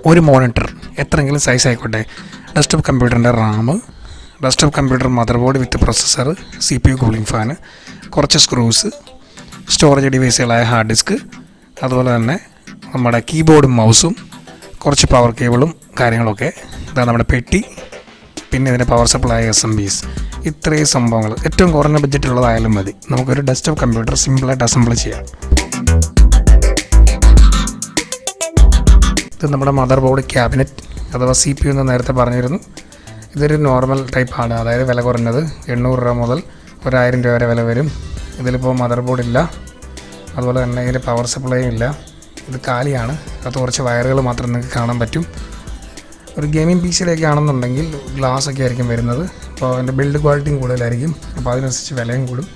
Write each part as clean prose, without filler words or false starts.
ഒരു മോണിറ്റർ എത്രയെങ്കിലും സൈസ് ആയിക്കോട്ടെ, ഡെസ്ക്ടോപ്പ് കമ്പ്യൂട്ടറിൻ്റെ RAM, desktop computer motherboard with processor, CPU cooling fan, കുറച്ച് സ്ക്രൂസ്, സ്റ്റോറേജ് ഡിവൈസുകളായ ഹാർഡ് ഡിസ്ക്, അതുപോലെ തന്നെ നമ്മുടെ കീബോർഡും മൗസും, കുറച്ച് പവർ കേബിളും കാര്യങ്ങളൊക്കെ, ഇതാണ് നമ്മുടെ പെട്ടി, പിന്നെ ഇതിൻ്റെ പവർ സപ്ലൈ SMPS. ഇത്രയും സംഭവങ്ങൾ ഏറ്റവും കുറഞ്ഞ ബഡ്ജറ്റുള്ളതായാലും മതി, നമുക്കൊരു ഡെസ്ക്ടോപ്പ് കമ്പ്യൂട്ടർ സിമ്പിളായിട്ട് അസംബിൾ ചെയ്യാം. ഇത് നമ്മുടെ മദർ ബോർഡ് ക്യാബിനറ്റ് അഥവാ CPU എന്ന് നേരത്തെ പറഞ്ഞിരുന്നു. ഇതൊരു നോർമൽ ടൈപ്പാണ്, അതായത് വില കുറഞ്ഞത് 800 രൂപ മുതൽ 1000 രൂപ വരെ വില വരും. ഇതിലിപ്പോൾ മദർ ബോർഡ് ഇല്ല, അതുപോലെ തന്നെ ഇതിൻ്റെ പവർ സപ്ലൈയും ഇല്ല. ഇത് കാലിയാണ്, അത് കുറച്ച് വയറുകൾ മാത്രം നിങ്ങൾക്ക് കാണാൻ പറ്റും. ഒരു ഗെയിമിംഗ് PC ആണെന്നുണ്ടെങ്കിൽ ഗ്ലാസ് ഒക്കെ ആയിരിക്കും വരുന്നത്, അപ്പോൾ അതിൻ്റെ ബിൽഡ് ക്വാളിറ്റിയും കൂടുതലായിരിക്കും, അപ്പോൾ അതിനനുസരിച്ച് വിലയും കൂടും.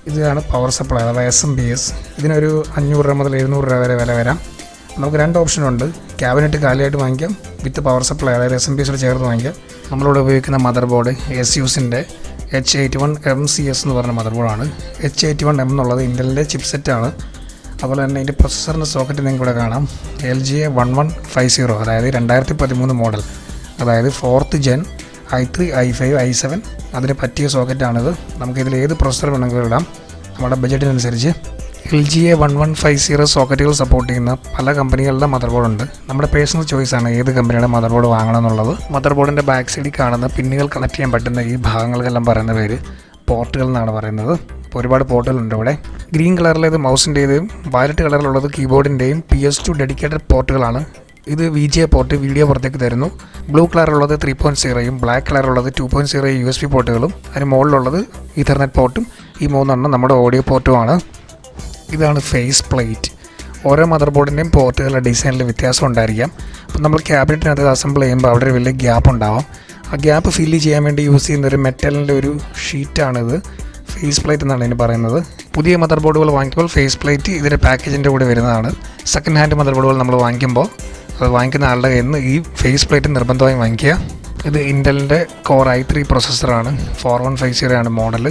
ഇതാണ് പവർ സപ്ലൈ അഥവാ SMPS. ഇതിനൊരു 500 രൂപ മുതൽ 700 രൂപ വരെ വില വരാം. നമുക്ക് 2 ഓപ്ഷനുണ്ട്, ക്യാബിനറ്റ് കാലിയായിട്ട് വാങ്ങിക്കാം, വിത്ത് പവർ സപ്ലൈ അതായത് SMPS ചേർത്ത് വാങ്ങിക്കാം. നമ്മളിവിടെ ഉപയോഗിക്കുന്ന മദർ ബോർഡ് ASUSൻ്റെ H81MCS എന്ന് പറഞ്ഞ മദർ ബോർഡാണ്. H81M എന്നുള്ളത് ഇൻ്റലിൻ്റെ ചിപ്സെറ്റാണ്. അതുപോലെ തന്നെ ഇതിൻ്റെ പ്രൊസസ്സറിൻ്റെ സോക്കറ്റ് നിങ്ങൾക്ക് ഇവിടെ കാണാം, LGA 1150, അതായത് 2013 മോഡൽ, അതായത് 4th Gen i3, i5, i7 അതിന് പറ്റിയ സോക്കറ്റാണിത്. നമുക്കിതിൽ ഏത് പ്രൊസസ്സർ വേണമെങ്കിലും ഇടാം നമ്മുടെ ബഡ്ജറ്റിനനുസരിച്ച്. LGA 1150 സോക്കറ്റുകൾ സപ്പോർട്ട് ചെയ്യുന്ന പല കമ്പനികളുടെ മദർ ബോർഡുണ്ട്. നമ്മുടെ പേഴ്സണൽ ചോയ്സാണ് ഏത് കമ്പനിയുടെ മദർ ബോർഡ് വാങ്ങണം എന്നുള്ളത്. മദർ ബോർഡിൻ്റെ ബാക്ക് സൈഡിൽ കാണുന്ന പിന്നുകൾ കണക്ട് ചെയ്യാൻ പറ്റുന്ന ഈ ഭാഗങ്ങൾക്കെല്ലാം പറയുന്ന പേര് പോർട്ടുകൾ എന്നാണ് പറയുന്നത്. അപ്പോൾ ഒരുപാട് പോർട്ടുകളുണ്ട് ഇവിടെ. ഗ്രീൻ കളറിലേത് മൗസിൻ്റെയും വയലറ്റ് കളറിലുള്ളത് കീബോർഡിൻ്റെയും PS2 ഡെഡിക്കേറ്റഡ് പോർട്ടുകളാണ്. ഇത് VGA പോർട്ട് വീഡിയോ പുറത്തേക്ക് തരുന്നു. ബ്ലൂ കളറുള്ളത് 3.0യും ബ്ലാക്ക് കളറുള്ളത് 2.0 USB പോർട്ടുകളും, അതിന് മുകളിലുള്ളത് ഈഥർനെറ്റ് പോർട്ടും, ഈ 3 നമ്മുടെ ഓഡിയോ പോർട്ടുമാണ്. ഇതാണ് ഫേസ് പ്ലേറ്റ്. ഓരോ മദർ ബോർഡിൻ്റെയും പോർട്ടുകളുടെ ഡിസൈനിൽ വ്യത്യാസം ഉണ്ടായിരിക്കാം. അപ്പോൾ നമ്മൾ ക്യാബിനറ്റിനകത്ത് അസംബിൾ ചെയ്യുമ്പോൾ അവിടെ ഒരു വലിയ ഗ്യാപ്പ് ഉണ്ടാവാം. ആ ഗ്യാപ്പ് ഫില്ല് ചെയ്യാൻ വേണ്ടി യൂസ് ചെയ്യുന്ന ഒരു മെറ്റലിൻ്റെ ഒരു ഷീറ്റാണിത്. ഫേസ് പ്ലേറ്റ് എന്നാണ് ഇതിന് പറയുന്നത്. പുതിയ മദർ ബോർഡുകൾ വാങ്ങിക്കുമ്പോൾ ഫേസ് പ്ലേറ്റ് ഇതിൻ്റെ പാക്കേജിൻ്റെ കൂടെ വരുന്നതാണ്. സെക്കൻഡ് ഹാൻഡ് മദർ ബോർഡുകൾ നമ്മൾ വാങ്ങിക്കുമ്പോൾ അത് വാങ്ങിക്കുന്ന ആളുടെ കയ്യിൽ നിന്ന് ഈ ഫേസ് പ്ലേറ്റ് നിർബന്ധമായും വാങ്ങിക്കുക. ഇത് ഇൻ്റലിൻ്റെ Core i3 പ്രൊസസ്സറാണ്, 4150 ആണ് മോഡൽ.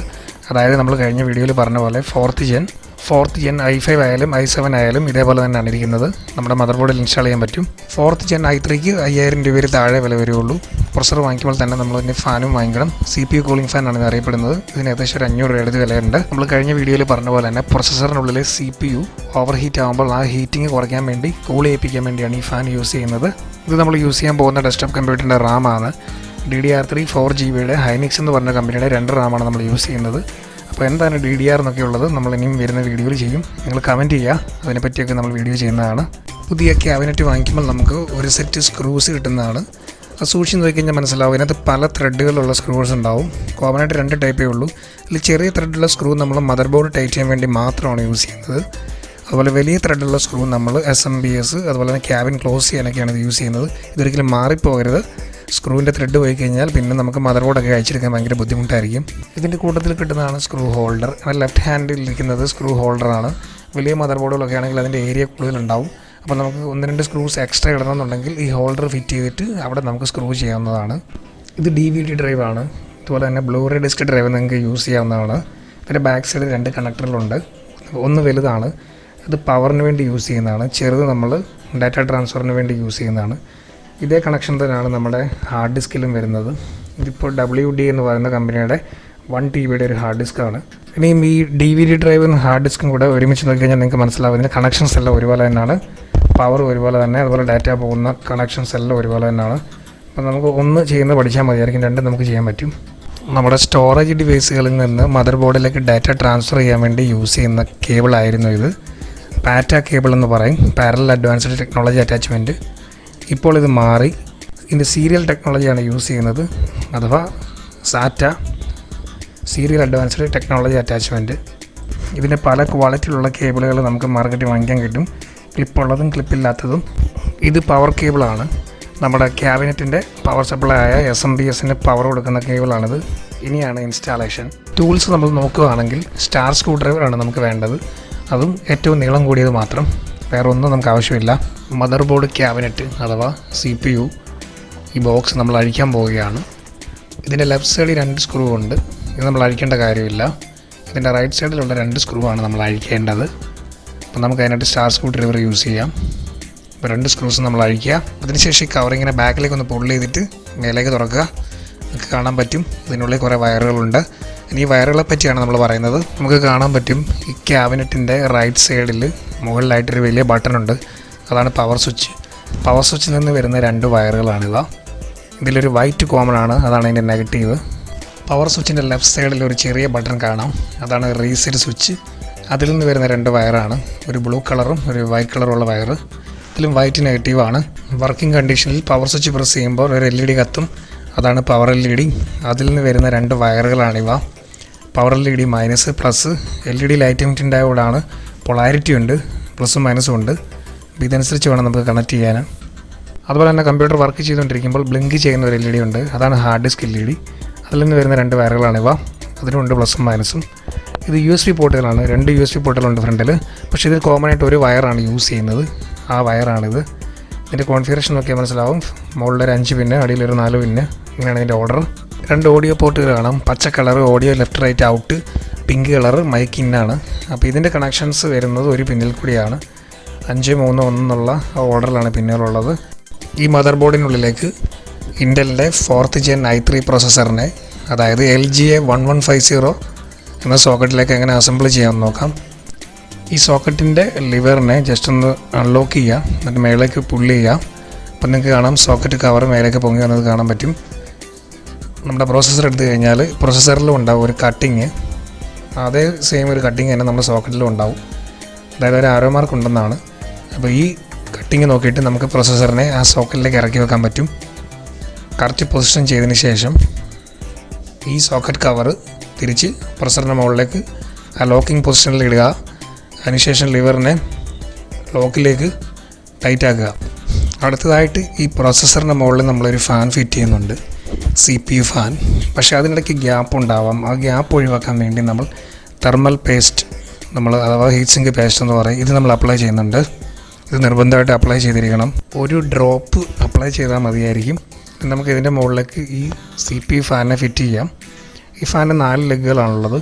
അതായത് നമ്മൾ കഴിഞ്ഞ വീഡിയോയിൽ പറഞ്ഞ പോലെ 4th Gen i5 ആയാലും i7 ആയാലും ഇതേപോലെ തന്നെയാണ് ഇരിക്കുന്നത്. നമ്മുടെ മദർ ബോർഡിൽ ഇൻസ്റ്റാൾ ചെയ്യാൻ പറ്റും. 4th Gen i3ക്ക് 5000 രൂപയിൽ താഴെ വില വരുള്ളൂ. പ്രൊസസ്സർ വാങ്ങിക്കുമ്പോൾ തന്നെ നമ്മളതിൻ്റെ ഫാനും വാങ്ങിക്കണം. CPU കൂളിംഗ് ഫാൻ ആണ് ഇത് അറിയപ്പെടുന്നത്. ഇതിന് ഏകദേശം 500 രൂപയുടെ വിലയുണ്ട്. നമ്മൾ കഴിഞ്ഞ വീഡിയോയിൽ പറഞ്ഞ പോലെ തന്നെ പ്രൊസസ്സറിനുള്ളിലെ CPU ഓവർ ഹീറ്റ് ആകുമ്പോൾ ആ ഹീറ്റിംഗ് കുറയ്ക്കാൻ വേണ്ടി കൂൾ ചെയ്യിപ്പിക്കാൻ വേണ്ടിയാണ് ഈ ഫാൻ യൂസ് ചെയ്യുന്നത്. ഇത് നമ്മൾ യൂസ് ചെയ്യാൻ പോകുന്ന ഡെസ്ക്ടോപ്പ് കമ്പ്യൂട്ടറിൻ്റെ റാമാണ്. DDR3 4GB ഹൈനിക്സ് എന്ന് പറഞ്ഞ കമ്പനിയുടെ 2 റാമാണ് നമ്മൾ യൂസ് ചെയ്യുന്നത്. അപ്പോൾ എന്താണ് DDR എന്നൊക്കെ ഉള്ളത് നമ്മൾ ഇനിയും വരുന്ന വീഡിയോയിൽ ചെയ്യും. നിങ്ങൾ കമൻറ്റ് ചെയ്യുക, അതിനെപ്പറ്റിയൊക്കെ നമ്മൾ വീഡിയോ ചെയ്യുന്നതാണ്. പുതിയ ക്യാബിനറ്റ് വാങ്ങിക്കുമ്പോൾ നമുക്ക് ഒരു സെറ്റ് സ്ക്രൂസ് കിട്ടുന്നതാണ്. അത് സൂക്ഷിച്ച് നോക്കിക്കഴിഞ്ഞാൽ മനസ്സിലാവും. ഇതിനകത്ത് പല ത്രെഡുകളുള്ള സ്ക്രൂസ് ഉണ്ടാവും. കോമണായിട്ട് 2 ടൈപ്പേ ഉള്ളൂ. ഇതിൽ ചെറിയ ത്രെഡുള്ള സ്ക്രൂ നമ്മൾ മദർ ബോർഡ് ടൈറ്റ് ചെയ്യാൻ വേണ്ടി മാത്രമാണ് യൂസ് ചെയ്യുന്നത്. അതുപോലെ വലിയ ത്രെഡുള്ള സ്ക്രൂ നമ്മൾ SMPS അതുപോലെ തന്നെ ക്യാബിൻ ക്ലോസ് ചെയ്യാനൊക്കെയാണ് ഇത് യൂസ് ചെയ്യുന്നത്. ഇതൊരിക്കലും മാറിപ്പോകരുത്. സ്ക്രൂവിൻ്റെ ത്രെഡ് പോയി കഴിഞ്ഞാൽ പിന്നെ നമുക്ക് മദർ ബോർഡൊക്കെ അയച്ചെടുക്കാൻ ഭയങ്കര ബുദ്ധിമുട്ടായിരിക്കും. ഇതിൻ്റെ കൂട്ടത്തിൽ കിട്ടുന്നതാണ് സ്ക്രൂ ഹോൾഡർ. ലെഫ്റ്റ് ഹാൻഡിൽ ഇരിക്കുന്നത് സ്ക്രൂ ഹോൾഡറാണ്. വലിയ മദർ ബോർഡുകളൊക്കെ ആണെങ്കിൽ അതിൻ്റെ ഏരിയ കൂടുതലുണ്ടാവും. അപ്പോൾ നമുക്ക് 1-2 സ്ക്രൂസ് എക്സ്ട്രാ ഇടണമെന്നുണ്ടെങ്കിൽ ഈ ഹോൾഡർ ഫിറ്റ് ചെയ്തിട്ട് അവിടെ നമുക്ക് സ്ക്രൂ ചെയ്യാവുന്നതാണ്. ഇത് DVD ഡ്രൈവാണ്. അതുപോലെ തന്നെ ബ്ലൂറേ ഡിസ്ക് ഡ്രൈവ് നിങ്ങൾക്ക് യൂസ് ചെയ്യാവുന്നതാണ്. ഇതിൻ്റെ ബാക്ക് സൈഡിൽ 2 കണക്ടറുകളുണ്ട്. ഒന്ന് വലുതാണ്, അത് പവറിന് വേണ്ടി യൂസ് ചെയ്യുന്നതാണ്. ചെറുത് നമ്മൾ ഡാറ്റ ട്രാൻസ്ഫറിന് വേണ്ടി യൂസ് ചെയ്യുന്നതാണ്. ഇതേ കണക്ഷൻ തന്നെയാണ് നമ്മുടെ ഹാർഡ് ഡിസ്കിലും വരുന്നത്. ഇതിപ്പോൾ WD എന്ന് പറയുന്ന കമ്പനിയുടെ 1 TB ഒരു ഹാർഡ് ഡിസ്ക്കാണ്. ഇനിയും ഈ DVD ഡ്രൈവും ഹാർഡ് ഡിസ്ക്കും കൂടെ ഒരുമിച്ച് നോക്കിക്കഴിഞ്ഞാൽ നിങ്ങൾക്ക് മനസ്സിലാവും ഇതിൻ്റെ കണക്ഷൻസ് എല്ലാം ഒരുപോലെ തന്നെയാണ്. പവർ ഒരുപോലെ തന്നെ, അതുപോലെ ഡാറ്റ പോകുന്ന കണക്ഷൻസ് എല്ലാം ഒരുപോലെ തന്നെയാണ്. അപ്പോൾ നമുക്ക് ഒന്ന് ചെയ്യുന്നത് പഠിച്ചാൽ മതിയായിരിക്കും, 2 നമുക്ക് ചെയ്യാൻ പറ്റും. നമ്മുടെ സ്റ്റോറേജ് ഡിവൈസുകളിൽ നിന്ന് മദർ ബോർഡിലേക്ക് ഡാറ്റ ട്രാൻസ്ഫർ ചെയ്യാൻ വേണ്ടി യൂസ് ചെയ്യുന്ന കേബിളായിരുന്നു ഇത്. പാറ്റ കേബിൾ എന്ന് പറയും, പാരലൽ അഡ്വാൻസ്ഡ് ടെക്നോളജി അറ്റാച്ച്മെൻറ്റ്. ഇപ്പോൾ ഇത് മാറി ഇതിൻ്റെ സീരിയൽ ടെക്നോളജിയാണ് യൂസ് ചെയ്യുന്നത്, അഥവാ SATA serial advanced technology attachment. ഇതിൻ്റെ പല ക്വാളിറ്റിയിലുള്ള കേബിളുകൾ നമുക്ക് മാർക്കറ്റിൽ വാങ്ങിക്കാൻ കിട്ടും, ക്ലിപ്പുള്ളതും ക്ലിപ്പില്ലാത്തതും. ഇത് പവർ കേബിളാണ്. നമ്മുടെ ക്യാബിനറ്റിൻ്റെ പവർ സപ്ലൈ ആയ SMPSന് പവർ കൊടുക്കുന്ന കേബിളാണിത്. ഇനിയാണ് ഇൻസ്റ്റാളേഷൻ. ടൂൾസ് നമ്മൾ നോക്കുകയാണെങ്കിൽ സ്റ്റാർ സ്ക്രൂ ഡ്രൈവറാണ് നമുക്ക് വേണ്ടത്. അതും ഏറ്റവും നീളം കൂടിയത് മാത്രം, വേറെ ഒന്നും നമുക്ക് ആവശ്യമില്ല. മദർ ബോർഡ് ക്യാബിനറ്റ് അഥവാ CPU ഈ ബോക്സ് നമ്മൾ അഴിക്കാൻ പോവുകയാണ്. ഇതിൻ്റെ ലെഫ്റ്റ് സൈഡിൽ 2 സ്ക്രൂ ഉണ്ട്, ഇത് നമ്മൾ അഴിക്കേണ്ട കാര്യമില്ല. ഇതിൻ്റെ റൈറ്റ് സൈഡിലുള്ള 2 സ്ക്രൂ ആണ് നമ്മൾ അഴിക്കേണ്ടത്. അപ്പോൾ നമുക്ക് അതിനായിട്ട് സ്റ്റാർ സ്ക്രൂ ഡ്രൈവർ യൂസ് ചെയ്യാം. അപ്പോൾ 2 സ്ക്രൂസ് നമ്മൾ അഴിക്കുക. അതിനുശേഷം ഈ കവറിങ്ങനെ ബാക്കിലേക്ക് ഒന്ന് പുൾ ചെയ്തിട്ട് മേലേക്ക് തുറക്കുക. നമുക്ക് കാണാൻ പറ്റും ഇതിനുള്ളിൽ കുറേ വയറുകളുണ്ട്. ഇനി ഈ വയറുകളെ പറ്റിയാണ് നമ്മൾ പറയുന്നത്. നമുക്ക് കാണാൻ പറ്റും ഈ ക്യാബിനറ്റിൻ്റെ റൈറ്റ് സൈഡിൽ മുകളിലായിട്ടൊരു വലിയ ബട്ടണുണ്ട്. അതാണ് പവർ സ്വിച്ച്. പവർ സ്വിച്ചിൽ നിന്ന് വരുന്ന 2 വയറുകളാണിവ. ഇതിലൊരു വൈറ്റ് കോമൺ ആണ്, അതാണ് അതിൻ്റെ നെഗറ്റീവ്. പവർ സ്വിച്ചിൻ്റെ ലെഫ്റ്റ് സൈഡിൽ ഒരു ചെറിയ ബട്ടൺ കാണാം, അതാണ് റീസെറ്റ് സ്വിച്ച്. അതിൽ നിന്ന് വരുന്ന 2 വയറാണ്, ഒരു ബ്ലൂ കളറും ഒരു വൈറ്റ് കളറുള്ള വയർ. ഇതിലും വൈറ്റ് നെഗറ്റീവാണ്. വർക്കിംഗ് കണ്ടീഷനിൽ പവർ സ്വിച്ച് പ്രസ് ചെയ്യുമ്പോൾ ഒരു LED കത്തും, അതാണ് പവർ LED. അതിൽ നിന്ന് വരുന്ന 2 വയറുകളാണിവ. Power LED minus plus. LED ലൈറ്റിൻ്റെ കൂടാണ്, പൊളാരിറ്റി ഉണ്ട്, പ്ലസും മൈനസും ഉണ്ട്. അപ്പോൾ ഇതനുസരിച്ച് വേണം നമുക്ക് കണക്ട് ചെയ്യാൻ. അതുപോലെ തന്നെ കമ്പ്യൂട്ടർ വർക്ക് ചെയ്തുകൊണ്ടിരിക്കുമ്പോൾ ബ്ലിങ്ക് ചെയ്യുന്ന ഒരു LED ഉണ്ട്, അതാണ് ഹാർഡ് ഡിസ്ക് LED. അതിൽ നിന്ന് വരുന്ന 2 വയറുകളാണിവ. അതിനുണ്ട് പ്ലസും മൈനസും. ഇത് USB പോർട്ടുകളാണ്, 2 USB പോർട്ടുകളുണ്ട് ഫ്രണ്ടിൽ. പക്ഷേ ഇതിൽ കോമൺ ആയിട്ട് ഒരു വയറാണ് യൂസ് ചെയ്യുന്നത്, ആ വയറാണിത്. ഇതിൻ്റെ കോൺഫിഗറേഷൻ നോക്കിയാൽ മനസ്സിലാവും. മുകളിലൊരു 5 പിന്ന്, അടിയിലൊരു 4 പിന്ന്, ഇങ്ങനെയാണ് ഇതിൻ്റെ ഓർഡർ. 2 ഓഡിയോ പോർട്ടുകൾ കാണാം, പച്ച colour audio left right out, pink colour mic ഇന്നാണ്. അപ്പോൾ ഇതിൻ്റെ കണക്ഷൻസ് വരുന്നത് ഒരു പിന്നിൽ കൂടിയാണ്. 5, 3, 1 എന്നുള്ള ഓർഡറിലാണ് പിന്നുകളുള്ളത്. ഈ മദർ ബോർഡിനുള്ളിലേക്ക് ഇൻ്റലിൻ്റെ 4th Gen i3 പ്രോസസ്സറിനെ, അതായത് LGA1150 എന്ന സോക്കറ്റിലേക്ക് എങ്ങനെ അസംബിൾ ചെയ്യാമെന്ന് നോക്കാം. ഈ സോക്കറ്റിൻ്റെ ലിവറിനെ ജസ്റ്റ് ഒന്ന് അൺലോക്ക് ചെയ്യുക, എന്നിട്ട് മേലേക്ക് പുള്ളി ചെയ്യുക. അപ്പം നിങ്ങൾക്ക് കാണാം സോക്കറ്റ് കവർ മേലേക്ക് പൊങ്ങി വന്നത് കാണാൻ പറ്റും. നമ്മുടെ പ്രോസസ്സർ എടുത്തു കഴിഞ്ഞാൽ പ്രോസസ്സറിലും ഉണ്ടാവും ഒരു കട്ടിങ്, അതേ സെയിം ഒരു കട്ടിങ് തന്നെ നമ്മുടെ സോക്കറ്റിലും ഉണ്ടാവും. അതായത് ഒരു ആരോ മാർക്ക് ഉണ്ടെന്നാണ്. അപ്പോൾ ഈ കട്ടിങ് നോക്കിയിട്ട് നമുക്ക് പ്രോസസ്സറിനെ ആ സോക്കറ്റിലേക്ക് ഇറക്കി വെക്കാൻ പറ്റും. കറക്റ്റ് പൊസിഷൻ ചെയ്തതിന് ശേഷം ഈ സോക്കറ്റ് കവർ തിരിച്ച് പ്രൊസസ്സറിൻ്റെ മുകളിലേക്ക് ആ ലോക്കിംഗ് പൊസിഷനിൽ ഇടുക. അതിനുശേഷം ലിവറിനെ ലോക്കിലേക്ക് ടൈറ്റ് ആക്കുക. അടുത്തതായിട്ട് ഈ പ്രോസസ്സറിൻ്റെ മുകളിൽ നമ്മളൊരു ഫാൻ ഫിറ്റ് ചെയ്യുന്നുണ്ട്, CPU ഫാൻ. പക്ഷേ അതിനിടയ്ക്ക് ഗ്യാപ്പ് ഉണ്ടാവാം. ആ ഗ്യാപ്പ് ഒഴിവാക്കാൻ വേണ്ടി നമ്മൾ തെർമൽ പേസ്റ്റ്, അഥവാ ഹീറ്റ് സിങ്ക് പേസ്റ്റ് എന്ന് പറയും, ഇത് നമ്മൾ അപ്ലൈ ചെയ്യുന്നുണ്ട്. ഇത് നിർബന്ധമായിട്ട് അപ്ലൈ ചെയ്തിരിക്കണം. ഒരു ഡ്രോപ്പ് അപ്ലൈ ചെയ്താൽ മതിയായിരിക്കും. നമുക്ക് ഇതിൻ്റെ മുകളിലേക്ക് ഈ CPU ഫാനിനെ ഫിറ്റ് ചെയ്യാം. ഈ ഫാനിന് 4 ലെഗുകളാണുള്ളത്.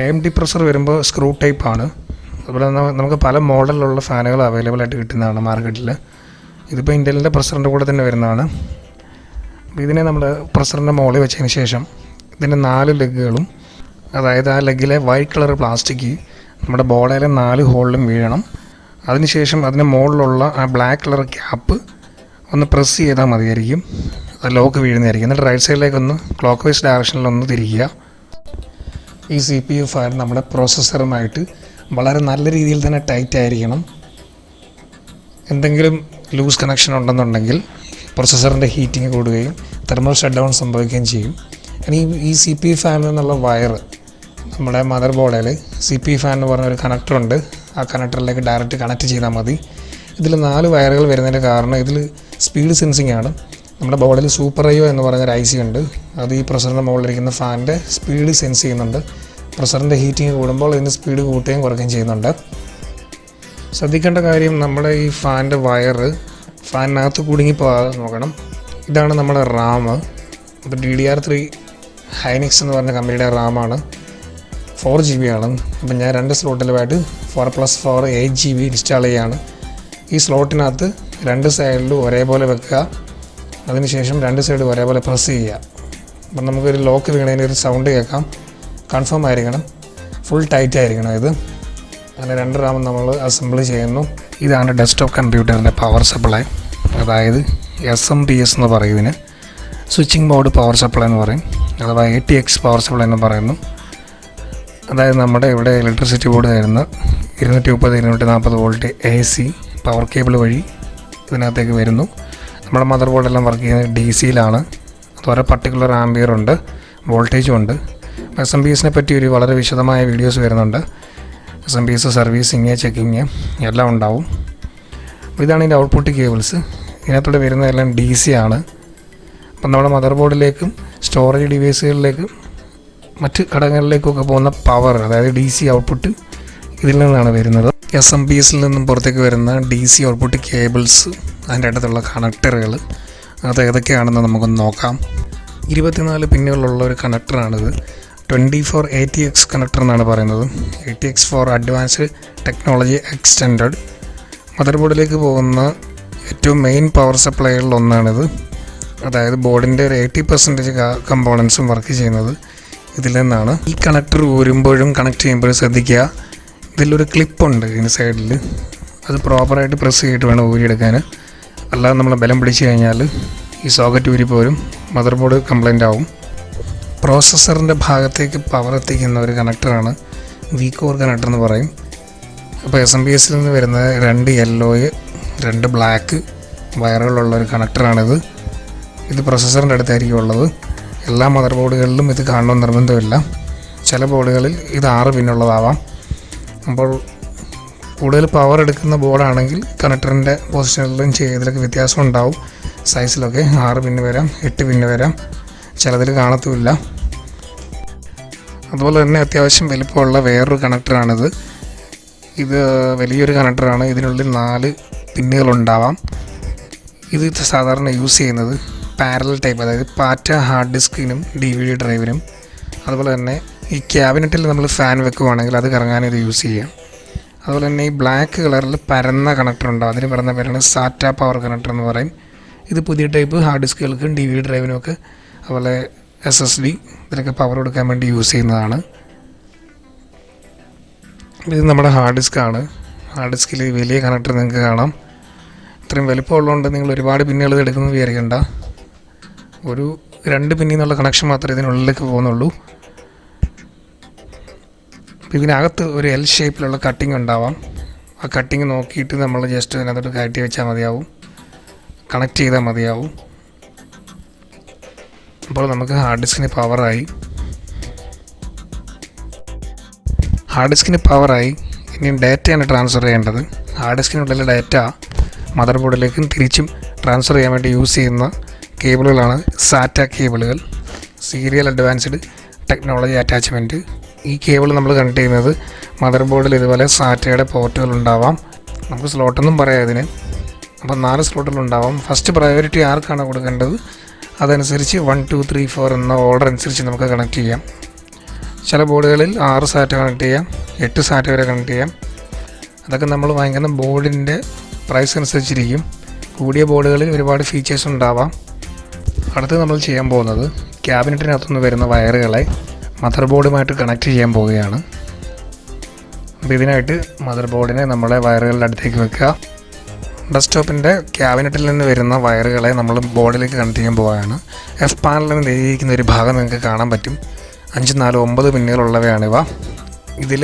AMD പ്രൊസസ്സർ വരുമ്പോൾ സ്ക്രൂ ടൈപ്പാണ്. അതുപോലെ നമുക്ക് പല മോഡലിലുള്ള ഫാനുകൾ അവൈലബിൾ ആയിട്ട് കിട്ടുന്നതാണ് മാർക്കറ്റിൽ. ഇതിപ്പോൾ ഇൻ്റലിൻ്റെ പ്രൊസസ്സറിൻ്റെ കൂടെ തന്നെ വരുന്നതാണ്. അപ്പോൾ ഇതിനെ നമ്മൾ പ്രൊസസ്സറിൻ്റെ മുകളിൽ വെച്ചതിന് ശേഷം ഇതിൻ്റെ 4 ലെഗുകളും, അതായത് ആ ലെഗിലെ വൈറ്റ് കളർ പ്ലാസ്റ്റിക് നമ്മുടെ ബോർഡിലെ 4 ഹോളിലും വീഴണം. അതിനുശേഷം അതിന് മുകളിലുള്ള ആ ബ്ലാക്ക് കളർ ക്യാപ്പ് ഒന്ന് പ്രസ് ചെയ്താൽ മതിയായിരിക്കും, അത് ലോക്ക് വീഴുന്നതായിരിക്കും. എന്നിട്ട് റൈറ്റ് സൈഡിലേക്കൊന്ന് ക്ലോക്ക് വൈസ് ഡയറക്ഷനിലൊന്ന് തിരിക്കുക. ഈ CPU ഫാൻ നമ്മുടെ പ്രോസസ്സറുമായിട്ട് വളരെ നല്ല രീതിയിൽ തന്നെ ടൈറ്റ് ആയിരിക്കണം. എന്തെങ്കിലും ലൂസ് കണക്ഷൻ ഉണ്ടെന്നുണ്ടെങ്കിൽ പ്രോസസ്സറിൻ്റെ ഹീറ്റിംഗ് കൂടുകയും തെർമൽ ഷട്ട് ഡൗൺ സംഭവിക്കുകയും ചെയ്യും. ഇനി ഈ CPU ഫാനിൽ നിന്നുള്ള വയർ നമ്മുടെ മദർ ബോർഡിൽ CPU ഫാൻ എന്ന് പറഞ്ഞൊരു കണക്ടറുണ്ട്, ആ കണക്ടറിലേക്ക് ഡയറക്റ്റ് കണക്ട് ചെയ്താൽ മതി. ഇതിൽ 4 വയറുകൾ വരുന്നതിൻ്റെ കാരണം ഇതിൽ സ്പീഡ് സെൻസിങ് ആണ്. നമ്മുടെ ബോർഡിൽ സൂപ്പർ IO എന്ന് പറഞ്ഞൊരു IC ഉണ്ട്, അത് ഈ പ്രൊസസ്സറിൻ്റെ മുകളിലിരിക്കുന്ന ഫാനിൻ്റെ സ്പീഡ് സെൻസ് ചെയ്യുന്നുണ്ട്. പ്രൊസസ്സറിൻ്റെ ഹീറ്റിംഗ് കൂടുമ്പോൾ ഇതിന് സ്പീഡ് കൂട്ടുകയും കുറയ്ക്കുകയും ചെയ്യുന്നുണ്ട്. ശ്രദ്ധിക്കേണ്ട കാര്യം, നമ്മുടെ ഈ ഫാനിൻ്റെ വയർ ഫാനിനകത്ത് കുടുങ്ങി പോകാതെ നോക്കണം. ഇതാണ് നമ്മുടെ റാം. അപ്പോൾ DDR3 ഹൈനിക്സ് എന്ന് പറഞ്ഞ കമ്പനിയുടെ റാമാണ്, 4 GB ആണ്. അപ്പം ഞാൻ 2 സ്ലോട്ടിലുമായിട്ട് 4+4 8 GB ഇൻസ്റ്റാൾ ചെയ്യുകയാണ്. ഈ സ്ലോട്ടിനകത്ത് 2 സൈഡിലും ഒരേപോലെ വെക്കുക. അതിനുശേഷം 2 സൈഡ് ഒരേപോലെ പ്രസ് ചെയ്യുക. അപ്പം നമുക്കൊരു ലോക്ക് വീണതിന് ഒരു സൗണ്ട് കേൾക്കാം. കൺഫേം ആയിരിക്കണം, ഫുൾ ടൈറ്റ് ആയിരിക്കണം ഇത്. അങ്ങനെ 2 റാം നമ്മൾ അസംബിൾ ചെയ്യുന്നു. ഇതാണ് ഡെസ്ക്ടോപ്പ് കമ്പ്യൂട്ടറിൻ്റെ പവർ സപ്ലൈ, അതായത് SMPS എന്ന് പറയും ഇതിന്. സ്വിച്ചിങ് മോഡ് പവർ സപ്ലൈ എന്ന് പറയും, അഥവാ ATX പവർ സപ്ലൈ എന്ന് പറയുന്നു. അതായത് നമ്മുടെ ഇവിടെ ഇലക്ട്രിസിറ്റി ബോർഡ് തരുന്ന 230-240 വോൾട്ട് AC പവർ കേബിൾ വഴി ഇതിനകത്തേക്ക് വരുന്നു. നമ്മുടെ മദർ ബോർഡെല്ലാം വർക്ക് ചെയ്യുന്നത് DCയിലാണ്. അതുപോലെ പർട്ടിക്കുലർ ആംബിയർ ഉണ്ട്, വോൾട്ടേജും ഉണ്ട്. SMPSനെ പറ്റി ഒരു വളരെ വിശദമായ വീഡിയോസ് വരുന്നുണ്ട്. SMPS സർവീസിങ്, ചെക്കിങ് എല്ലാം ഉണ്ടാവും. ഇതാണ് ഇതിൻ്റെ ഔട്ട്പുട്ട് കേബിൾസ്. ഇതിനകത്തൂടെ വരുന്നതെല്ലാം DC ആണ്. അപ്പം നമ്മുടെ മദർ ബോർഡിലേക്കും സ്റ്റോറേജ് ഡിവൈസുകളിലേക്കും മറ്റ് ഘടകങ്ങളിലേക്കൊക്കെ പോകുന്ന പവർ, അതായത് DC ഔട്ട്പുട്ട് ഇതിൽ നിന്നാണ് വരുന്നത്. SMPSൽ നിന്നും പുറത്തേക്ക് വരുന്ന DC ഔട്ട്പുട്ട് കേബിൾസ്, അതിൻ്റെ അടുത്തുള്ള കണക്ടറുകൾ, അത് ഏതൊക്കെയാണെന്ന് നമുക്കൊന്ന് നോക്കാം. 24 പിന്നുകളുള്ള ഒരു കണക്ടറാണിത്. 24 ATX കണക്ടർ എന്നാണ് പറയുന്നത്. ATX for advanced technology extended. Mother ബോർഡിലേക്ക് പോകുന്ന ഏറ്റവും മെയിൻ പവർ സപ്ലൈകളിൽ ഒന്നാണിത്. അതായത് ബോർഡിൻ്റെ ഒരു 80% കമ്പോണൻസും വർക്ക് ചെയ്യുന്നത് ഇതിൽ നിന്നാണ്. ഈ കണക്ടർ ഊരുമ്പോഴും കണക്ട് ചെയ്യുമ്പോഴും ശ്രദ്ധിക്കുക, ഇതിലൊരു ക്ലിപ്പുണ്ട് ഇതിന് സൈഡിൽ. അത് പ്രോപ്പറായിട്ട് പ്രസ് ചെയ്തിട്ട് വേണം ഊരിയെടുക്കാൻ. അല്ലാതെ നമ്മൾ ബലം പിടിച്ച് കഴിഞ്ഞാൽ ഈ സോക്കറ്റ് ഊരിപ്പോരും, മദർ ബോർഡ് കംപ്ലൈൻ്റ് ആവും. പ്രോസസ്സറിൻ്റെ ഭാഗത്തേക്ക് പവർ എത്തിക്കുന്ന ഒരു കണക്ടറാണ് V-കോർ കണക്ടർ എന്ന് പറയും. അപ്പോൾ SMPS നിന്ന് വരുന്ന 2 യെല്ലോയ് 2 ബ്ലാക്ക് വയറുകളുള്ള ഒരു കണക്ടറാണിത്. ഇത് പ്രോസസ്സറിൻ്റെ അടുത്തായിരിക്കും ഉള്ളത്. എല്ലാ മദർ ബോർഡുകളിലും ഇത് കാണണമെന്ന് നിർബന്ധമില്ല. ചില ബോർഡുകളിൽ ഇത് 6 പിന്നുള്ളതാവാം. അപ്പോൾ കൂടുതൽ പവർ എടുക്കുന്ന ബോർഡാണെങ്കിൽ കണക്ടറിൻ്റെ പൊസിഷനിലും ഇതിലൊക്കെ വ്യത്യാസം ഉണ്ടാവും. സൈസിലൊക്കെ 6 പിന്ന് വരാം, 8 പിന്ന് വരാം, ചിലതിൽ കാണത്തുമില്ല. അതുപോലെ തന്നെ അത്യാവശ്യം വലിപ്പമുള്ള വേറൊരു കണക്ടറാണിത്. ഇത് വലിയൊരു കണക്ടറാണ്. ഇതിനുള്ളിൽ 4 പിന്നുകളുണ്ടാവാം. ഇത് സാധാരണ യൂസ് ചെയ്യുന്നത് പാരലൽ ടൈപ്പ്, അതായത് പാറ്റ ഹാർഡ് ഡിസ്കിനും DVD ഡ്രൈവിനും. അതുപോലെ തന്നെ ഈ ക്യാബിനറ്റിൽ നമ്മൾ ഫാൻ വെക്കുവാണെങ്കിൽ അത് കറങ്ങാൻ ഇത് യൂസ് ചെയ്യാം. അതുപോലെ തന്നെ ഈ ബ്ലാക്ക് കളറിൽ പരന്ന കണക്ടർ ഉണ്ടാവും. അതിന് പറയുന്ന പേരാണ് SATA പവർ കണക്ടർ എന്ന് പറയും. ഇത് പുതിയ ടൈപ്പ് ഹാർഡ് ഡിസ്കുകൾക്കും DVD ഡ്രൈവിനുമൊക്കെ അതുപോലെ SSD ഇതിലൊക്കെ പവർ കൊടുക്കാൻ വേണ്ടി യൂസ് ചെയ്യുന്നതാണ്. ഇത് നമ്മുടെ ഹാർഡ് ഡിസ്ക്കാണ്. ഹാർഡ് ഡിസ്കിൽ വലിയ കണക്ടർ നിങ്ങൾക്ക് കാണാം. ഇത്രയും വലിപ്പമുള്ളതുകൊണ്ട് നിങ്ങൾ ഒരുപാട് പിന്നുകൾ എടുക്കുന്നത് വിചാരിക്കേണ്ട. ഒരു 2 പിന്നിൽ നിന്നുള്ള കണക്ഷൻ മാത്രമേ ഇതിനുള്ളിലേക്ക് പോകുന്നുള്ളൂ. ഇതിനകത്ത് ഒരു L ഷേപ്പിലുള്ള കട്ടിങ് ഉണ്ടാവാം. ആ കട്ടിങ് നോക്കിയിട്ട് നമ്മൾ ജസ്റ്റ് അതിനകത്തോട്ട് കയറ്റി വെച്ചാൽ മതിയാവും, കണക്ട് ചെയ്താൽ മതിയാവും. അപ്പോൾ നമുക്ക് ഹാർഡ് ഡിസ്കിന് പവറായി. ഇനി ഡാറ്റയാണ് ട്രാൻസ്ഫർ ചെയ്യേണ്ടത്. ഹാർഡ് ഡിസ്കിനുള്ളിലെ ഡാറ്റ മദർ ബോർഡിലേക്കും തിരിച്ചും ട്രാൻസ്ഫർ ചെയ്യാൻ വേണ്ടി യൂസ് ചെയ്യുന്ന കേബിളുകളാണ് SATA കേബിളുകൾ, സീരിയൽ അഡ്വാൻസ്ഡ് ടെക്നോളജി അറ്റാച്ച്മെൻറ്റ്. ഈ കേബിൾ നമ്മൾ കണക്ട് ചെയ്യുന്നത് മദർ ബോർഡിൽ ഇതുപോലെ SATAയുടെ പോർട്ടുകൾ ഉണ്ടാവാം. നമുക്ക് സ്ലോട്ടൊന്നും പറയാം ഇതിന്. അപ്പോൾ 4 സ്ലോട്ടുകളുണ്ടാവാം. ഫസ്റ്റ് പ്രയോറിറ്റി ആർക്കാണ് കൊടുക്കേണ്ടത് അതനുസരിച്ച് 1, 2, 3, 4 എന്ന ഓർഡർ അനുസരിച്ച് നമുക്ക് കണക്ട് ചെയ്യാം. ചില ബോർഡുകളിൽ 6 SATA കണക്ട് ചെയ്യാം, 8 SATA വരെ കണക്ട് ചെയ്യാം. അതൊക്കെ നമ്മൾ വാങ്ങിക്കുന്ന ബോർഡിൻ്റെ പ്രൈസ് അനുസരിച്ചിരിക്കും. കൂടിയ ബോർഡുകളിൽ ഒരുപാട് ഫീച്ചേഴ്സ് ഉണ്ടാവാം. അടുത്ത് നമ്മൾ ചെയ്യാൻ പോകുന്നത് ക്യാബിനറ്റിനകത്തുനിന്ന് വരുന്ന വയറുകളെ മദർ ബോർഡുമായിട്ട് കണക്ട് ചെയ്യാൻ പോവുകയാണ്. അപ്പോൾ ഇതിനായിട്ട് മദർ ബോർഡിനെ നമ്മളെ വയറുകളുടെ അടുത്തേക്ക് വെക്കുക. ഡെസ്ക്ടോപ്പിൻ്റെ ക്യാബിനറ്റിൽ നിന്ന് വരുന്ന വയറുകളെ നമ്മൾ ബോർഡിലേക്ക് കണക്ട് ചെയ്യാൻ പോവുകയാണ്. F പാനലിൽ നിന്ന് എഴുതിയിരിക്കുന്ന ഒരു ഭാഗം നിങ്ങൾക്ക് കാണാൻ പറ്റും. 5, 4, 9 പിന്നുകളുള്ളവയാണിവ. ഇതിൽ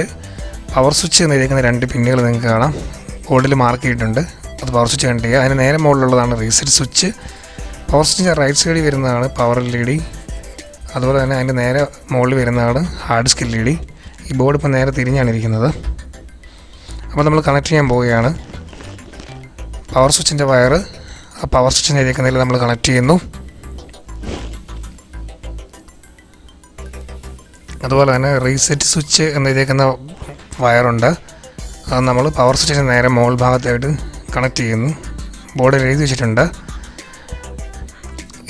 പവർ സ്വിച്ച് എന്നെഴുതിയിരിക്കുന്ന 2 പിന്നുകൾ നിങ്ങൾക്ക് കാണാം. ബോർഡിൽ മാർക്ക് ചെയ്തിട്ടുണ്ട്. അത് പവർ സ്വിച്ച് കണക്ട് ചെയ്യുക. അതിന് നേരെ മുകളിലുള്ളതാണ് റീസെറ്റ് സ്വിച്ച്. പവർ സ്വിച്ചിൻ്റെ റൈറ്റ് സൈഡിൽ വരുന്നതാണ് പവർ LED. അതുപോലെ തന്നെ അതിൻ്റെ നേരെ മുകളിൽ വരുന്നതാണ് ഹാർഡ് ഡിസ്ക് LED. ഈ ബോർഡ് ഇപ്പോൾ നേരെ തിരിഞ്ഞാണ് ഇരിക്കുന്നത്. അപ്പോൾ നമ്മൾ കണക്ട് ചെയ്യാൻ പോവുകയാണ്. പവർ സ്വിച്ചിൻ്റെ വയർ ആ പവർ സ്വിച്ചിൻ്റെ എഴുതിക്കുന്നതിൽ നമ്മൾ കണക്ട് ചെയ്യുന്നു. അതുപോലെ തന്നെ റീസെറ്റ് സ്വിച്ച് എന്നെഴുതിയിരിക്കുന്ന വയറുണ്ട്. അത് നമ്മൾ പവർ സ്വിച്ചിൻ്റെ നേരെ മുകൾ ഭാഗത്തായിട്ട് കണക്ട് ചെയ്യുന്നു. ബോർഡിൽ എഴുതി വെച്ചിട്ടുണ്ട്.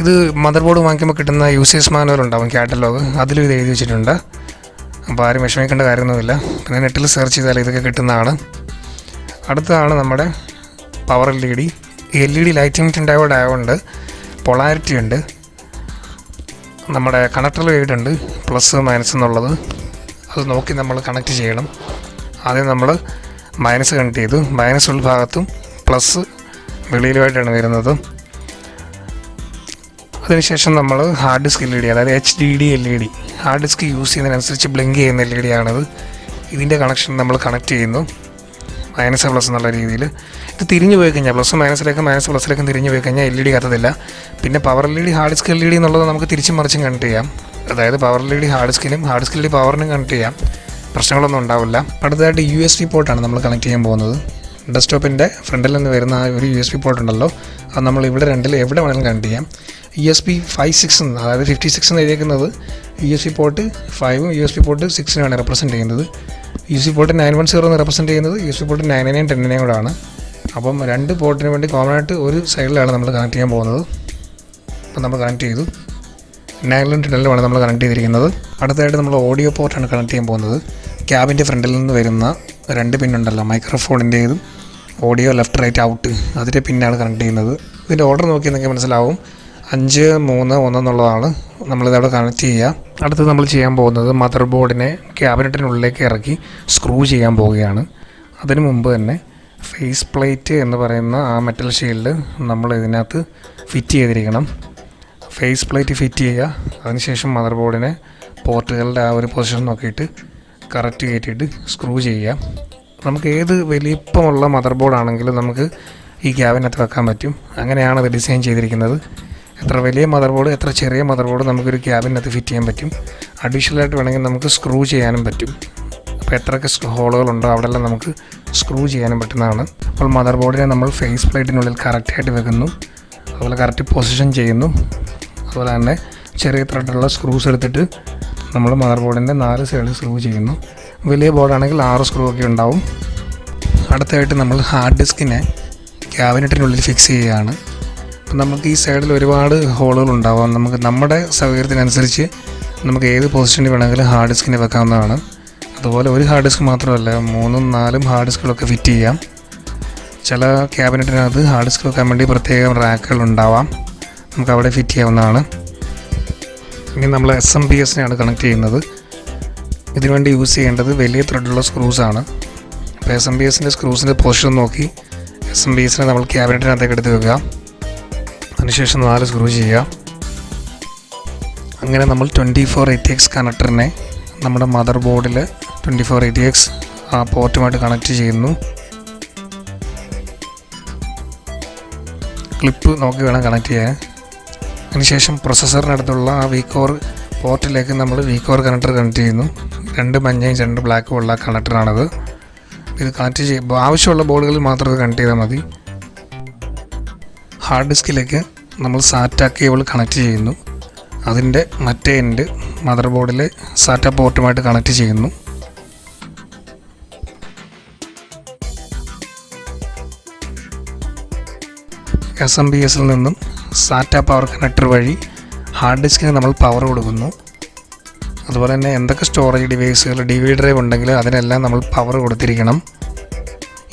ഇത് മദർ ബോർഡ് വാങ്ങിക്കുമ്പോൾ കിട്ടുന്ന യൂസേഴ്സ് മാനുവൽ ഉണ്ടാവും, കാറ്റലോഗ്, അതിലും ഇത് എഴുതി വെച്ചിട്ടുണ്ട്. അപ്പോൾ ആരും വിഷമിക്കേണ്ട കാര്യമൊന്നുമില്ല. പിന്നെ നെറ്റിൽ സെർച്ച് ചെയ്താൽ ഇതൊക്കെ കിട്ടുന്നതാണ്. അടുത്തതാണ് നമ്മുടെ power LED. LED lighting diode ആയതുകൊണ്ട് പൊളാരിറ്റി ഉണ്ട്. നമ്മുടെ കണക്ടറിൽ എഴുതിയിട്ടുണ്ട് പ്ലസ് മൈനസ് എന്നുള്ളത്. അത് നോക്കി നമ്മൾ കണക്ട് ചെയ്യണം. ആദ്യം നമ്മൾ മൈനസ് കണക്ട് ചെയ്തു. മൈനസ് ഉൾഭാഗത്തും പ്ലസ് വെളിയിലുമായിട്ടാണ് വരുന്നത്. അതിനുശേഷം നമ്മൾ ഹാർഡ് ഡിസ്ക് LED, അതായത് HDD LED, hard disk use ചെയ്യുന്നതിനനുസരിച്ച് ബ്ലിങ്ക് ചെയ്യുന്ന LED ആണിത്. ഇതിൻ്റെ കണക്ഷൻ നമ്മൾ കണക്ട് ചെയ്യുന്നു മൈനസ് പ്ലസ് എന്നുള്ള രീതിയിൽ. ഇത് തിരിഞ്ഞു പോയി കഴിഞ്ഞാൽ പ്ലസ് മൈനസിലേക്കും മൈനസ് പ്ലസിലേക്കും തിരിഞ്ഞു പോയി കഴിഞ്ഞാൽ LED കത്തത്തില്ല. പിന്നെ power LED, hard disk LED എന്നുള്ളത് നമുക്ക് തിരിച്ചും മറിച്ചും കണക്ട് ചെയ്യാം. അതായത് പവർ LED ഹാർഡ് ഡിസ്കിനും ഹാർഡ് ഡിസ്ക് LED പവറിനും കണക്ട് ചെയ്യാം. പ്രശ്നങ്ങളൊന്നും ഉണ്ടാവില്ല. അടുത്തതായിട്ട് USB പോർട്ടാണ് നമ്മൾ കണക്ട് ചെയ്യാൻ പോകുന്നത്. ഡെസ്ക്ടോപ്പിൻ്റെ ഫ്രണ്ടിൽ നിന്ന് വരുന്ന ആ ഒരു USB പോർട്ട് ഉണ്ടല്ലോ, അത് നമ്മൾ ഇവിടെ രണ്ടിൽ എവിടെ വേണമെങ്കിലും കണക്ട് ചെയ്യാം. USB 56 എന്ന്, അതായത് 56 എന്ന് എഴുതിയിരിക്കുന്നത് USB പോർട്ട് 5ഉം USB പോർട്ട് 6നുമാണ് റെപ്രസെൻറ്റ് ചെയ്യുന്നത്. USB പോർട്ട് 910 എന്ന് റെപ്രസെൻറ്റ് ചെയ്യുന്നത് USB പോർട്ട് 9നെയും 10നെയും കൂടാണ്. അപ്പം 2 പോർട്ടിന് വേണ്ടി കോമൺ ആയിട്ട് ഒരു സൈഡിലാണ് നമ്മൾ കണക്ട് ചെയ്യാൻ പോകുന്നത്. അപ്പം നമ്മൾ കണക്ട് ചെയ്തു. 9ലും 10ലുമാണ് നമ്മൾ കണക്ട് ചെയ്തിരിക്കുന്നത്. അടുത്തതായിട്ട് നമ്മൾ ഓഡിയോ പോർട്ടാണ് കണക്ട് ചെയ്യാൻ പോകുന്നത്. ക്യാബിൻ്റെ ഫ്രണ്ടിൽ നിന്ന് വരുന്ന 2 പിന്നുണ്ടല്ലോ, മൈക്രോഫോണിൻ്റേതും ഓഡിയോ ലെഫ്റ്റ് റൈറ്റ് ഔട്ട് അതിൻ്റെ പിന്നാണ് കണക്ട് ചെയ്യുന്നത്. ഇതിൻ്റെ ഓർഡർ നോക്കി നിങ്ങൾക്ക് മനസ്സിലാവും 5, 3, 1 എന്നുള്ളതാണ്. നമ്മളിതവിടെ കണക്ട് ചെയ്യുക. അടുത്ത് നമ്മൾ ചെയ്യാൻ പോകുന്നത് മദർ ബോർഡിനെ ക്യാബിനറ്റിനുള്ളിലേക്ക് ഇറക്കി സ്ക്രൂ ചെയ്യാൻ പോവുകയാണ്. അതിനു മുമ്പ് തന്നെ ഫേസ് പ്ലേറ്റ് എന്ന് പറയുന്ന ആ മെറ്റൽ ഷീൽഡ് നമ്മൾ ഇതിനകത്ത് ഫിറ്റ് ചെയ്തിരിക്കണം. ഫേസ് പ്ലേറ്റ് ഫിറ്റ് ചെയ്യുക. അതിനുശേഷം മദർ ബോർഡിനെ പോർട്ടുകളുടെ ആ ഒരു പൊസിഷൻ നോക്കിയിട്ട് കറക്റ്റ് കയറ്റിയിട്ട് സ്ക്രൂ ചെയ്യുക. നമുക്ക് ഏത് വലിപ്പമുള്ള മദർ ബോർഡാണെങ്കിലും നമുക്ക് ഈ ക്യാബിനകത്ത് വെക്കാൻ പറ്റും. അങ്ങനെയാണ് അത് ഡിസൈൻ ചെയ്തിരിക്കുന്നത്. എത്ര വലിയ മദർ ബോർഡ്, എത്ര ചെറിയ മദർ ബോർഡ് നമുക്കൊരു ക്യാബിനകത്ത് ഫിറ്റ് ചെയ്യാൻ പറ്റും. അഡീഷണലായിട്ട് വേണമെങ്കിൽ നമുക്ക് സ്ക്രൂ ചെയ്യാനും പറ്റും. അപ്പോൾ എത്രയൊക്കെ ഹോളുകളുണ്ടോ അവിടെല്ലാം നമുക്ക് സ്ക്രൂ ചെയ്യാനും പറ്റുന്നതാണ്. അപ്പോൾ മദർ ബോർഡിനെ നമ്മൾ ഫേസ് പ്ലേറ്റിനുള്ളിൽ കറക്റ്റായിട്ട് വെക്കുന്നു. അതുപോലെ കറക്റ്റ് പൊസിഷൻ ചെയ്യുന്നു. അതുപോലെ തന്നെ ചെറിയ ത്രെഡുള്ള സ്ക്രൂസ് എടുത്തിട്ട് നമ്മൾ മദർ ബോർഡിൻ്റെ 4 സൈഡിൽ സ്ക്രൂ ചെയ്യുന്നു. വലിയ ബോർഡാണെങ്കിൽ 6 സ്ക്രൂ ഒക്കെ ഉണ്ടാവും. അടുത്തായിട്ട് നമ്മൾ ഹാർഡ് ഡിസ്കിനെ ക്യാബിനറ്റിനുള്ളിൽ ഫിക്സ് ചെയ്യുകയാണ്. അപ്പം നമുക്ക് ഈ സൈഡിൽ ഒരുപാട് ഹോളുകൾ ഉണ്ടാവാം. നമുക്ക് നമ്മുടെ സൗകര്യത്തിനനുസരിച്ച് നമുക്ക് ഏത് പൊസിഷനിൽ വേണമെങ്കിലും ഹാർഡ് ഡിസ്കിനെ വെക്കാവുന്നതാണ്. അതുപോലെ ഒരു ഹാർഡ് ഡിസ്ക് മാത്രമല്ല 3, 4 ഹാർഡ് ഡിസ്കുകളൊക്കെ ഫിറ്റ് ചെയ്യാം. ചില ക്യാബിനറ്റിനകത്ത് ഹാർഡ് ഡിസ്ക് വെക്കാൻ വേണ്ടി പ്രത്യേകം റാക്കുകൾ ഉണ്ടാവാം. നമുക്ക് അവിടെ ഫിറ്റ് ചെയ്യാവുന്നതാണ്. ഇനി നമ്മൾ SMPSനെയാണ് കണക്ട് ചെയ്യുന്നത്. ഇതിനുവേണ്ടി യൂസ് ചെയ്യേണ്ടത് വലിയ ത്രെഡുള്ള സ്ക്രൂസാണ്. അപ്പോൾ SMPSൻ്റെ സ്ക്രൂസിൻ്റെ പൊസിഷൻ നോക്കി SMPSനെ നമ്മൾ ക്യാബിനറ്റിനകത്തേക്ക് എടുത്ത് വെക്കുക. അതിനുശേഷം 4 സ്ക്രൂ ചെയ്യുക. അങ്ങനെ നമ്മൾ 2480X കണക്ടറിനെ നമ്മുടെ മദർ ബോർഡിൽ 2480X ആ പോർട്ടുമായിട്ട് കണക്ട് ചെയ്യുന്നു. ക്ലിപ്പ് നോക്കി വേണം കണക്ട് ചെയ്യാൻ. അതിനുശേഷം പ്രൊസസ്സറിനടുത്തുള്ള ആ V-കോർ പോർട്ടിലേക്ക് നമ്മൾ V-കോർ കണക്ടർ കണക്ട് ചെയ്യുന്നു. 2 മഞ്ഞയും 2 ബ്ലാക്കും ഉള്ള കണക്ടറാണത്. ഇത് കണക്ട് ചെയ്യുമ്പോൾ ആവശ്യമുള്ള ബോർഡുകളിൽ മാത്രം ഇത് കണക്ട് ചെയ്താൽ മതി. ഹാർഡ് ഡിസ്കിലേക്ക് നമ്മൾ SATA കേബിൾ കണക്ട് ചെയ്യുന്നു. അതിൻ്റെ മറ്റേ എൻഡ് മദർ ബോർഡിലെ SATA പോർട്ടുമായിട്ട് കണക്ട് ചെയ്യുന്നു. SMPSൽ നിന്നും SATA പവർ കണക്ടർ വഴി ഹാർഡ് ഡിസ്കിന് നമ്മൾ പവർ കൊടുക്കുന്നു. അതുപോലെ തന്നെ എന്തൊക്കെ സ്റ്റോറേജ് ഡിവൈസുകൾ DVD ഡ്രൈവ് ഉണ്ടെങ്കിൽ അതിനെല്ലാം നമ്മൾ പവർ കൊടുത്തിരിക്കണം.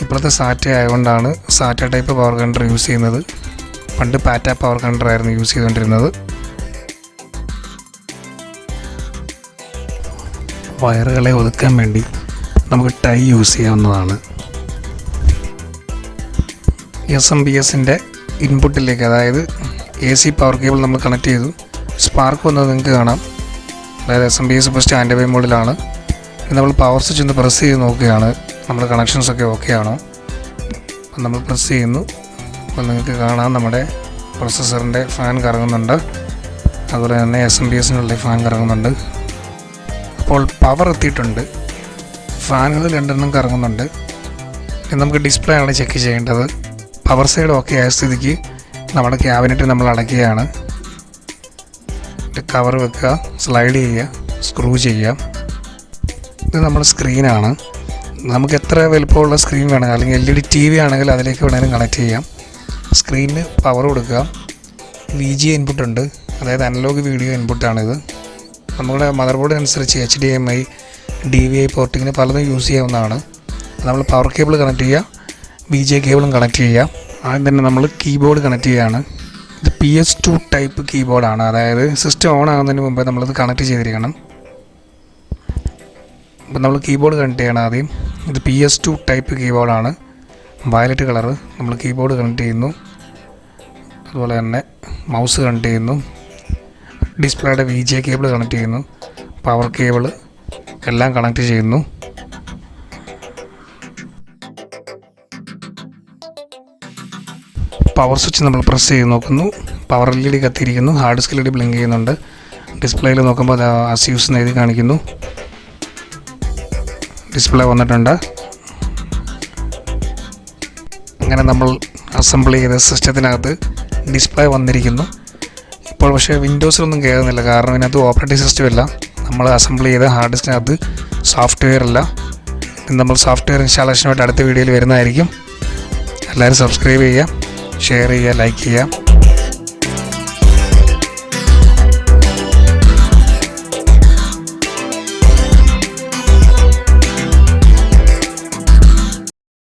ഇപ്പോഴത്തെ SATA ആയതുകൊണ്ടാണ് SATA type power connector use ചെയ്യുന്നത്. പണ്ട് പാറ്റ പവർ കണക്ടർ ആയിരുന്നു യൂസ് ചെയ്തുകൊണ്ടിരുന്നത്. വയറുകളെ ഒതുക്കാൻ വേണ്ടി നമുക്ക് ടൈ യൂസ് ചെയ്യാവുന്നതാണ്. SMPSൻ്റെ ഇൻപുട്ടിലേക്ക്, അതായത് AC പവർ കേബിൾ നമ്മൾ കണക്ട് ചെയ്തു. സ്പാർക്ക് വന്നത് നിങ്ങൾക്ക് കാണാം. അതായത് SMPS ഇപ്പോൾ സ്റ്റാൻഡ് ബൈ മോഡിലാണ്. നമ്മൾ പവർ സ്വിച്ച് ഒന്ന് പ്രസ് ചെയ്ത് നോക്കുകയാണ് നമ്മുടെ കണക്ഷൻസൊക്കെ ഓക്കെ ആണോ. അപ്പം നമ്മൾ പ്രസ് ചെയ്യുന്നു. അപ്പോൾ നിങ്ങൾക്ക് കാണാം നമ്മുടെ പ്രൊസസ്സറിൻ്റെ ഫാൻ കറങ്ങുന്നുണ്ട്. അതുപോലെ തന്നെ SMPSനുള്ള ഫാൻ കറങ്ങുന്നുണ്ട്. അപ്പോൾ പവർ എത്തിയിട്ടുണ്ട്. ഫാനുകൾ 2 കറങ്ങുന്നുണ്ട്. ഇനി നമുക്ക് ഡിസ്പ്ലേ ആണ് ചെക്ക് ചെയ്യേണ്ടത്. പവർ സൈഡ് ഓക്കെ ആയ സ്ഥിതിക്ക് നമ്മുടെ ക്യാബിനറ്റ് നമ്മൾ അടയ്ക്കുകയാണ്. കവർ വെക്കുക, സ്ലൈഡ് ചെയ്യുക, സ്ക്രൂ ചെയ്യുക. ഇത് നമ്മുടെ സ്ക്രീനാണ്. നമുക്ക് എത്ര വലുപ്പമുള്ള സ്ക്രീൻ വേണമെങ്കിൽ, അല്ലെങ്കിൽ LED TV ആണെങ്കിൽ അതിലേക്ക് വേണമെങ്കിലും കണക്ട് ചെയ്യാം. സ്ക്രീനിന് പവർ കൊടുക്കുക. VGA ഇൻപുട്ട് ഉണ്ട്, അതായത് അനലോഗ് വീഡിയോ ഇൻപുട്ടാണിത്. നമ്മുടെ മദർ ബോർഡ് അനുസരിച്ച് HDMI, DVI പോർട്ടിങ്ങിന് പലതും യൂസ് ചെയ്യാവുന്നതാണ്. നമ്മൾ പവർ കേബിൾ കണക്ട് ചെയ്യുക, VGA കേബിളും കണക്ട് ചെയ്യുക. ആദ്യം തന്നെ നമ്മൾ കീബോർഡ് കണക്ട് ചെയ്യുകയാണ്. ഇത് PS2 ടൈപ്പ് കീബോർഡാണ്. അതായത് സിസ്റ്റം ഓൺ ആകുന്നതിന് മുമ്പേ നമ്മളത് കണക്ട് ചെയ്തിരിക്കണം. അപ്പം നമ്മൾ കീബോർഡ് കണക്ട് ചെയ്യണം ആദ്യം. ഇത് PS2 ടൈപ്പ് കീബോർഡാണ്. Violet colour. നമ്മൾ കീബോർഡ് കണക്ട് ചെയ്യുന്നു. അതുപോലെ തന്നെ മൗസ് കണക്ട് ചെയ്യുന്നു. ഡിസ്പ്ലേയുടെ VGA കേബിൾ കണക്ട് ചെയ്യുന്നു. പവർ കേബിൾ എല്ലാം കണക്ട് ചെയ്യുന്നു. പവർ സ്വിച്ച് നമ്മൾ പ്രസ് ചെയ്ത് നോക്കുന്നു. പവർ LED കത്തിയിരിക്കുന്നു. ഹാർഡ് ഡിസ്ക് LED ബ്ലിങ്ക് ചെയ്യുന്നുണ്ട്. ഡിസ്പ്ലേയിൽ നോക്കുമ്പോൾ അത് ആസ് യൂസ് എന്ന് എഴുതി കാണിക്കുന്നു. ഡിസ്പ്ലേ വന്നിട്ടുണ്ട്. അങ്ങനെ നമ്മൾ അസംബിൾ ചെയ്ത സിസ്റ്റത്തിനകത്ത് ഡിസ്പ്ലേ വന്നിരിക്കുന്നു. ഇപ്പോൾ പക്ഷേ വിൻഡോസിലൊന്നും കയറുന്നില്ല, കാരണം ഇതിനകത്ത് ഓപ്പറേറ്റിംഗ് സിസ്റ്റം ഇല്ല. നമ്മൾ അസംബിൾ ചെയ്ത ഹാർഡ് ഡിസ്കിനകത്ത് സോഫ്റ്റ്വെയർ ഇല്ല. നമ്മൾ സോഫ്റ്റ്വെയർ ഇൻസ്റ്റാളേഷനുമായിട്ട് അടുത്ത വീഡിയോയിൽ വരുന്നതായിരിക്കും. എല്ലാവരും സബ്സ്ക്രൈബ് ചെയ്യുക, ഷെയർ ചെയ്യുക, ലൈക്ക് ചെയ്യുക.